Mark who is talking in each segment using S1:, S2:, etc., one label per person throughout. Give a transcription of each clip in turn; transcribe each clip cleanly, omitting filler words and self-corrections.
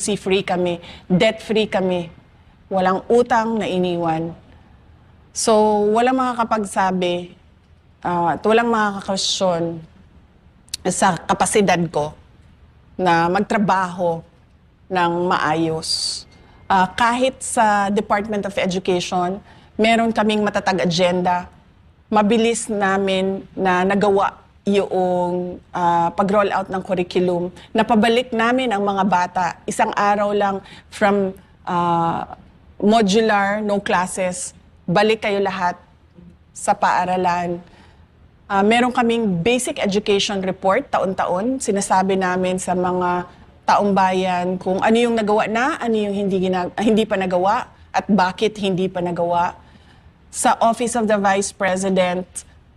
S1: free kami, debt-free kami. Walang utang na iniwan. So, walang makakapagsabi at walang makakakasyon sa kapasidad ko na magtrabaho ng maayos. Kahit sa Department of Education, meron kaming matatag agenda. Mabilis namin na nagawa yung pag-roll out ng curriculum. Napabalik namin ang mga bata. Isang araw lang from modular, no classes, balik kayo lahat sa paaralan. Meron kaming basic education report taon-taon. Sinasabi namin sa mga taong bayan kung ano yung nagawa na, ano yung hindi pa nagawa, at bakit hindi pa nagawa. Sa Office of the Vice President,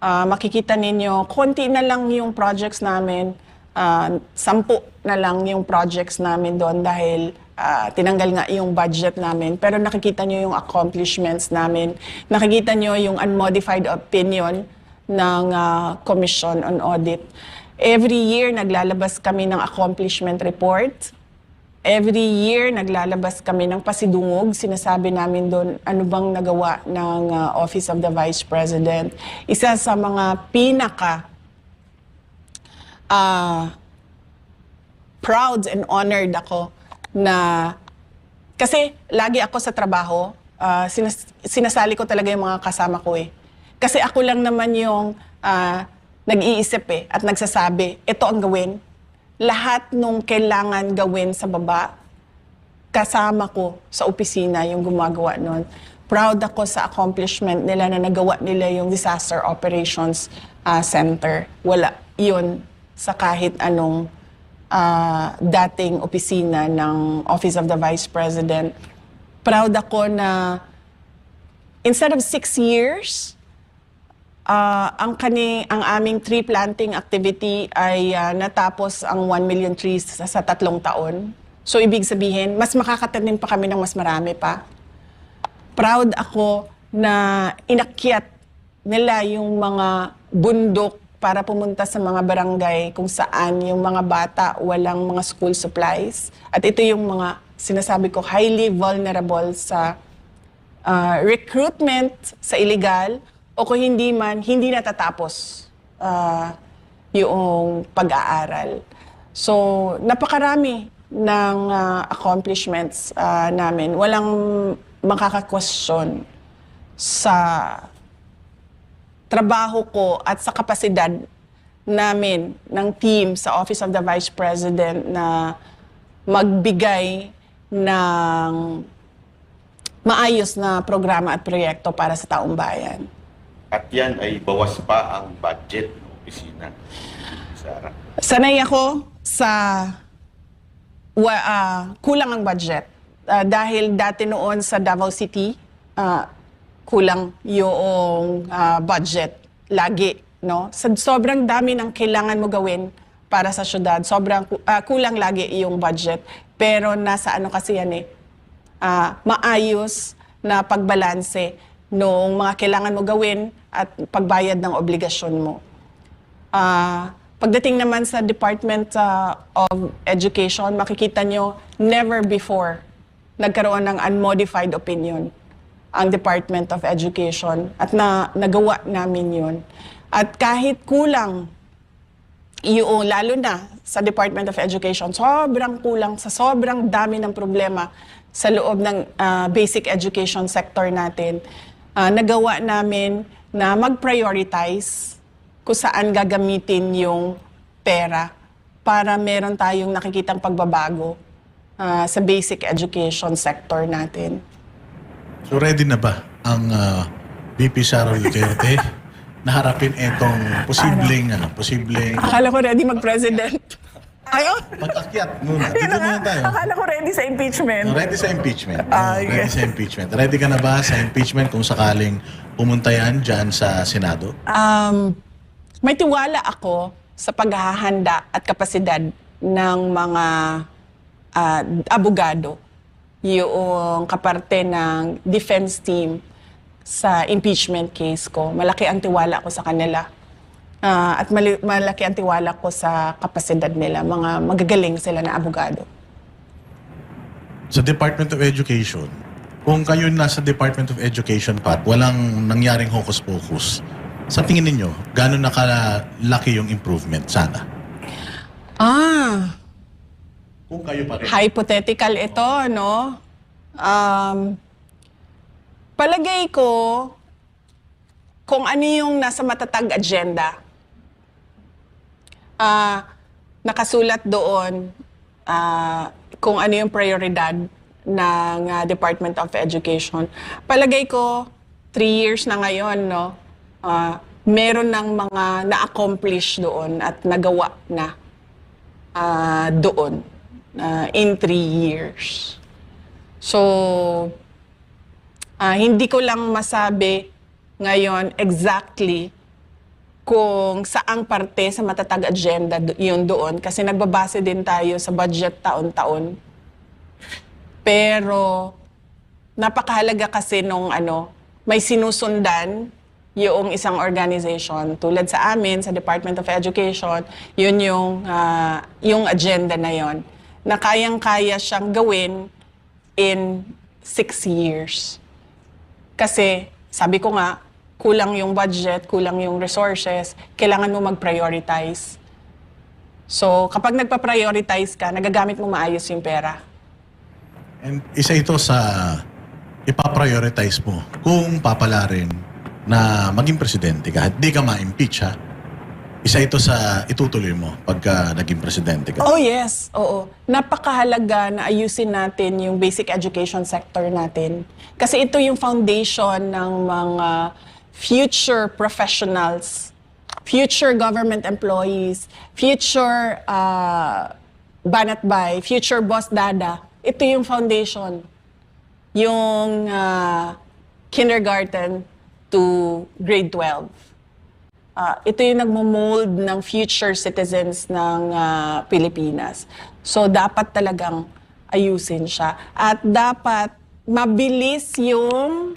S1: makikita ninyo, konti na lang yung projects namin, 10 na lang yung projects namin doon dahil tinanggal nga yung budget namin. Pero nakikita nyo yung accomplishments namin. Nakikita nyo yung unmodified opinion ng Commission on Audit. Every year, naglalabas kami ng accomplishment report. Every year, naglalabas kami ng pasidungog. Sinasabi namin doon ano bang nagawa ng Office of the Vice President. Isa sa mga pinaka proud and honored ako na kasi lagi ako sa trabaho, sinasali ko talaga yung mga kasama ko eh. Kasi ako lang naman yung nag-iisip eh at nagsasabi, ito ang gawin. Lahat nung kailangan gawin sa baba, kasama ko sa opisina yung gumagawa nun. Proud ako sa accomplishment nila na nagawa nila yung Disaster Operations Center. Wala yun sa kahit anong dating opisina ng Office of the Vice President. Proud ako na instead of 6 years, ang aming tree planting activity ay natapos ang 1 million trees sa 3 taon. So, ibig sabihin, mas makakatanim pa kami ng mas marami pa. Proud ako na inakyat nila yung mga bundok para pumunta sa mga barangay kung saan yung mga bata walang mga school supplies. At ito yung mga sinasabi ko, highly vulnerable sa recruitment, sa illegal, o kung hindi man, hindi natatapos yung pag-aaral. So, napakarami ng accomplishments namin. Walang makaka-question sa trabaho ko at sa kapasidad namin ng team sa Office of the Vice President na magbigay ng maayos na programa at proyekto para sa taong bayan.
S2: At yan ay bawas pa ang budget ng opisina. Sara.
S1: Sanay ako sa kulang ang budget. Dahil dati noon sa Davao City, kulang yung budget lagi. No? Sobrang dami ng kailangan mo gawin para sa syudad. Sobrang kulang lagi yung budget. Pero nasa ano kasi yan eh, maayos na pagbalanse noong mga kailangan mo gawin at pagbayad ng obligasyon mo. Pagdating naman sa Department of Education, makikita nyo, never before nagkaroon ng unmodified opinion ang Department of Education at nagawa namin yun. At kahit kulang, yung, lalo na sa Department of Education, sobrang kulang sa sobrang dami ng problema sa loob ng basic education sector natin, nagawa namin na mag-prioritize kung saan gagamitin yung pera para meron tayong nakikitang pagbabago sa basic education sector natin.
S3: So ready na ba ang VP Sara Duterte na harapin itong posibleng
S1: Akala ko ready mag-president. Ayun.
S3: pag-akyat muna. Dito muna tayo.
S1: Akala ko ready sa impeachment.
S3: Ready sa impeachment. Ready
S1: yes.
S3: sa impeachment. Ready ka na ba sa impeachment kung sakaling pumunta yan dyan sa Senado?
S1: May tiwala ako sa paghahanda at kapasidad ng mga abogado, yung kaparte ng defense team sa impeachment case ko. Malaki ang tiwala ko sa kanila. At malaki ang tiwala ko sa kapasidad nila. Mga magagaling sila na abogado.
S3: sa Department of Education, kung kayo nasa Department of Education pa at walang nangyaring hocus-pocus, sa tingin ninyo, gano'n nakalaki yung improvement sana? Kung kayo pa rin.
S1: Hypothetical ito, no? Palagay ko, kung ano yung nasa matatag agenda, nakasulat doon kung ano yung prioridad ng Department of Education. Palagay ko, 3 years na ngayon, no? Meron ng mga na-accomplish doon at nagawa na doon in 3 years. So, hindi ko lang masabi ngayon exactly kung saang parte sa matatag agenda yun doon kasi nagbabase din tayo sa budget taon-taon. Pero napakahalaga kasi nung may sinusundan yung isang organization tulad sa amin sa Department of Education, yun yung agenda na yon na kayang-kaya siyang gawin in 6 years. Kasi sabi ko nga, kulang yung budget, kulang yung resources, kailangan mo mag-prioritize. So, kapag nagpa-prioritize ka, nagagamit mo maayos yung pera.
S3: And isa ito sa ipaprioritize mo kung papalarin na maging presidente ka at di ka ma-impeach, ha? Isa ito sa itutuloy mo pagka naging presidente ka.
S1: Oh yes, oo. Napakahalaga na ayusin natin yung basic education sector natin. Kasi ito yung foundation ng mga future professionals, future government employees, future banatbay, future boss dada. Ito yung foundation. Yung kindergarten to grade 12. Ito yung nagmo-mold ng future citizens ng Pilipinas. So, dapat talagang ayusin siya. At dapat mabilis yung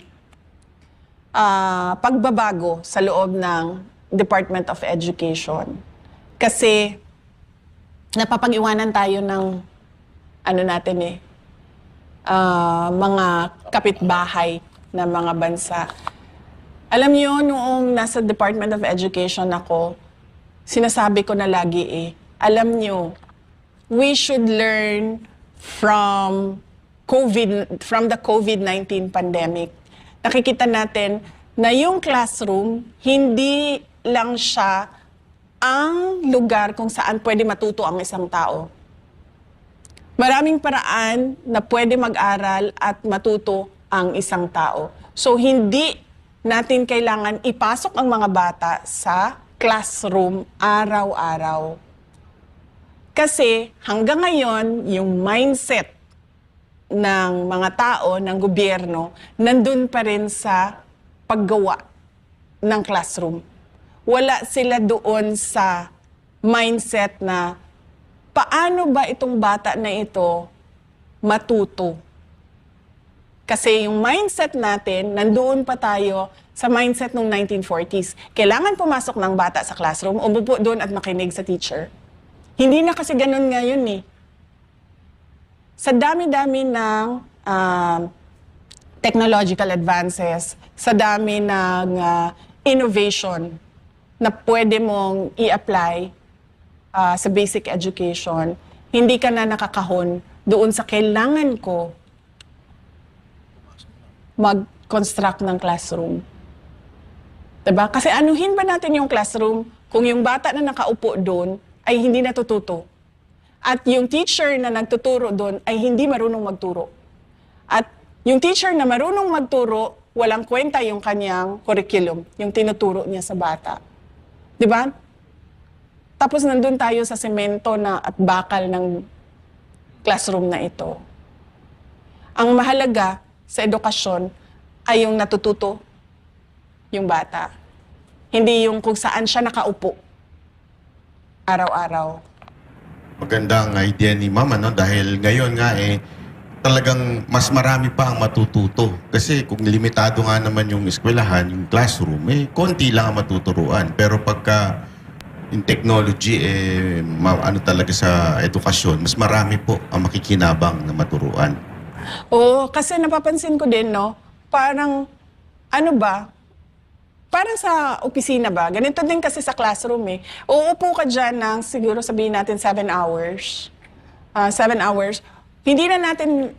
S1: pagbabago sa loob ng Department of Education. Kasi, napapag-iwanan tayo ng mga kapitbahay na mga bansa. Alam niyo, noong nasa Department of Education ako, sinasabi ko na lagi alam niyo, we should learn from the COVID-19 pandemic. Nakikita natin na yung classroom, hindi lang siya ang lugar kung saan pwede matuto ang isang tao. Maraming paraan na pwede mag-aral at matuto ang isang tao. So, hindi natin kailangan ipasok ang mga bata sa classroom araw-araw. Kasi hanggang ngayon, yung mindset ng mga tao, ng gobyerno, nandun pa rin sa paggawa ng classroom. Wala sila doon sa mindset na paano ba itong bata na ito matuto? Kasi yung mindset natin, nandoon pa tayo sa mindset ng 1940s. Kailangan pumasok ng bata sa classroom, umupo doon at makinig sa teacher. Hindi na kasi ganun ngayon Sa dami-dami ng technological advances, sa dami ng innovation na pwede mong i-apply sa basic education, hindi ka na nakakahon doon sa kailangan ko mag-construct ng classroom. Diba? Kasi anuhin ba natin yung classroom kung yung bata na nakaupo doon ay hindi natututo? At yung teacher na nagtuturo doon ay hindi marunong magturo. At yung teacher na marunong magturo, walang kwenta yung kanyang curriculum, yung tinuturo niya sa bata. Diba? Tapos nandun tayo sa semento at bakal ng classroom na ito. Ang mahalaga sa edukasyon ay yung natututo yung bata. Hindi yung kung saan siya nakaupo araw-araw.
S2: Magandang idea ni Mama, no? Dahil ngayon nga talagang mas marami pa ang matututo. Kasi kung limitado nga naman yung eskwelahan, yung classroom, konti lang ang matuturuan. Pero pagka yung technology, talaga sa edukasyon, mas marami po ang makikinabang na maturuan.
S1: Oo, kasi napapansin ko din, no, parang, ano ba, parang sa opisina ba, ganito din kasi sa classroom eh. Uupo ka dyan ng siguro sabihin natin 7 hours. 7 hours. Hindi na natin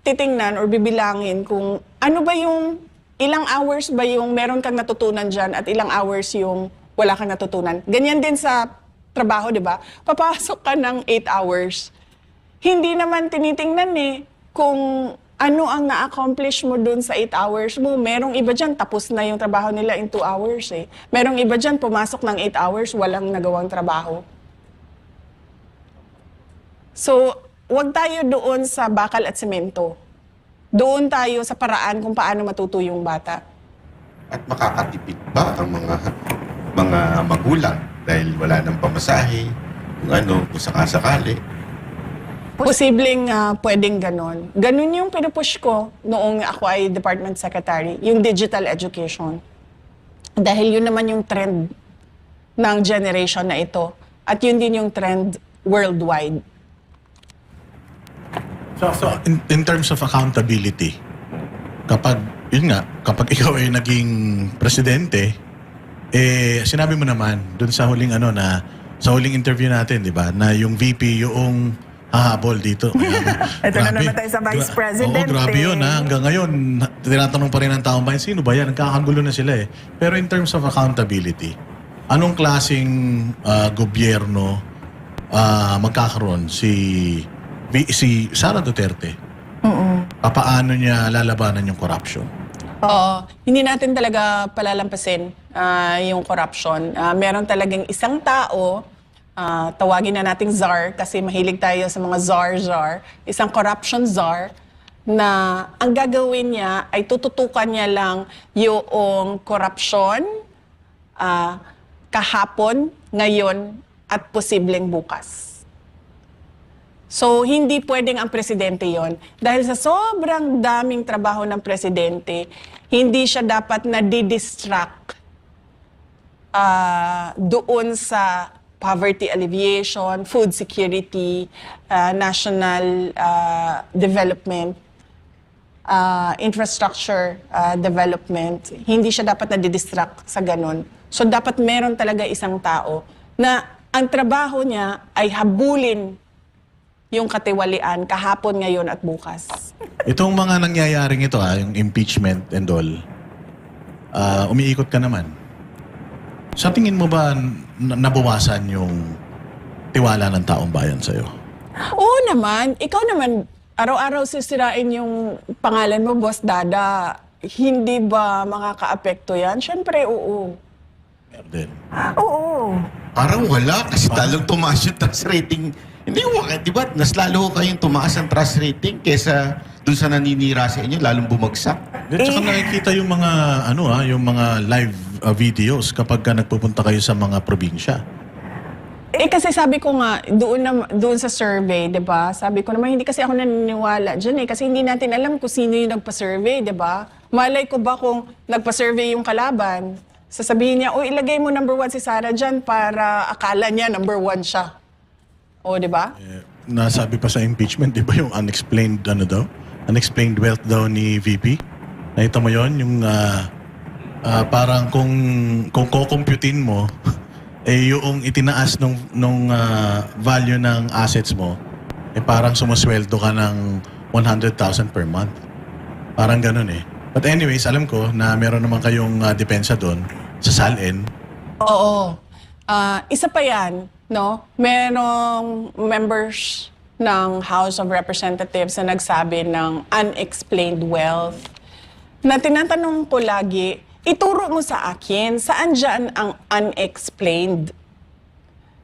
S1: titingnan or bibilangin kung ano ba yung, ilang hours ba yung meron kang natutunan dyan at ilang hours yung wala kang natutunan. Ganyan din sa trabaho, di ba? Papasok ka ng 8 hours. Hindi naman tinitingnan eh kung ano ang na-accomplish mo dun sa 8 hours mo. Merong iba dyan, tapos na yung trabaho nila in 2 hours eh. Merong iba dyan, pumasok ng 8 hours, walang nagawang trabaho. So, wag tayo doon sa bakal at semento. Doon tayo sa paraan kung paano matuto yung bata.
S2: At makakatipid ba ang mga magulang dahil wala nang pamasahe, kung sakasakali.
S1: Posibleng pwedeng ganon. Ganon yung pinupush ko noong ako ay department secretary, yung digital education. Dahil yun naman yung trend ng generation na ito. At yun din yung trend worldwide.
S3: So in terms of accountability, kapag ikaw ay naging presidente, sinabi mo naman dun sa huling sa huling interview natin, di ba, na yung VP yung hahabol dito.
S4: Ito na naman tayo sa Vice President.
S3: Oo, grabe yun. Hanggang ngayon, tinatanong pa rin ng taong bayan, sino ba yan? Nagkakagulo na sila eh. Pero in terms of accountability, anong klaseng gobyerno magkakaroon si Sara Duterte? Paano niya lalabanan yung corruption?
S1: Oo, hindi natin talaga palalampasin yung corruption. Meron talagang isang tao, tawagin na nating czar kasi mahilig tayo sa mga czar, isang corruption czar na ang gagawin niya ay tututukan niya lang yung corruption kahapon, ngayon, at posibleng bukas. So, hindi pwedeng ang presidente yon. Dahil sa sobrang daming trabaho ng presidente, hindi siya dapat na didistract doon sa poverty alleviation, food security, national development, infrastructure development. Hindi siya dapat na didistract sa ganun. So, dapat meron talaga isang tao na ang trabaho niya ay habulin yung katiwalian kahapon, ngayon at bukas.
S3: Itong mga nangyayaring ito, yung impeachment and all, umiikot ka naman. Sa tingin mo ba nabawasan yung tiwala ng taong bayan sa'yo?
S1: Oo naman. Ikaw naman, araw-araw sisirain yung pangalan mo, Boss Dada. Hindi ba makakaapekto yan? Siyempre, oo.
S3: Meron.
S4: Oo.
S2: Parang wala kasi talong tumaas yung trust rating. Hindi mo, di ba? Mas lalo kayong tumaas ang trust rating kesa dun sa naninira sa inyo, lalong bumagsak.
S3: At saka nakikita yung mga, yung mga live videos kapag nagpupunta kayo sa mga probinsya.
S1: Kasi sabi ko nga, doon sa survey, di ba? Sabi ko naman, hindi kasi ako naniniwala dyan kasi hindi natin alam kung sino yung nagpa-survey, di ba? Malay ko ba kung nagpa-survey yung kalaban, sasabihin niya, ilagay mo number 1 si Sara dyan para akala niya number 1 siya. O, di ba?
S3: Nasabi pa sa impeachment, di ba yung unexplained unexplained wealth daw ni VP? Nakita mo yon yung parang kung kukumputin mo, yung itinaas nung value ng assets mo, parang sumusweldo ka ng 100,000 per month. Parang ganun eh. But anyways, alam ko na meron naman kayong depensa doon sa SALN.
S1: Oo. Isa pa yan, no? Merong members ng House of Representatives na nagsabi ng unexplained wealth. Na tinatanong ko lagi, ituro mo sa akin, saan dyan ang unexplained?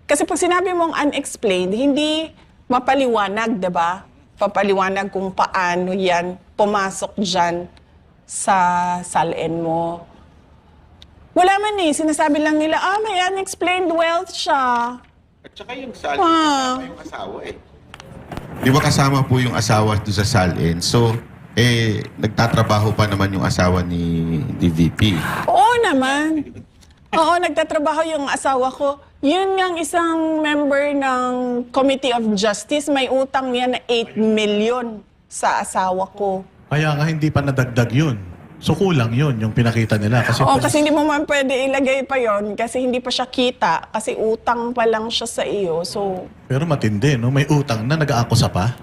S1: Kasi pag sinabi mong unexplained, hindi mapaliwanag, di ba? Papaliwanag kung paano yan pumasok dyan sa SALN mo. Wala man sinasabi lang nila, may unexplained wealth siya.
S2: At saka yung SALN, kasama yung asawa eh. Di ba kasama po yung asawa doon sa SALN? So, nagtatrabaho pa naman yung asawa ni VP.
S1: Oo naman. Oo, nagtatrabaho yung asawa ko. Yun ngang isang member ng Committee of Justice, may utang niya na 8 million sa asawa ko.
S3: Kaya nga hindi pa nadagdag yun. So kulang yun, yung pinakita nila. Kasi,
S1: Oo, kasi hindi mo man pwede ilagay pa yon kasi hindi pa siya kita, kasi utang pa lang siya sa iyo. So,
S3: pero matindi, no? May utang na, nag-aakusa pa.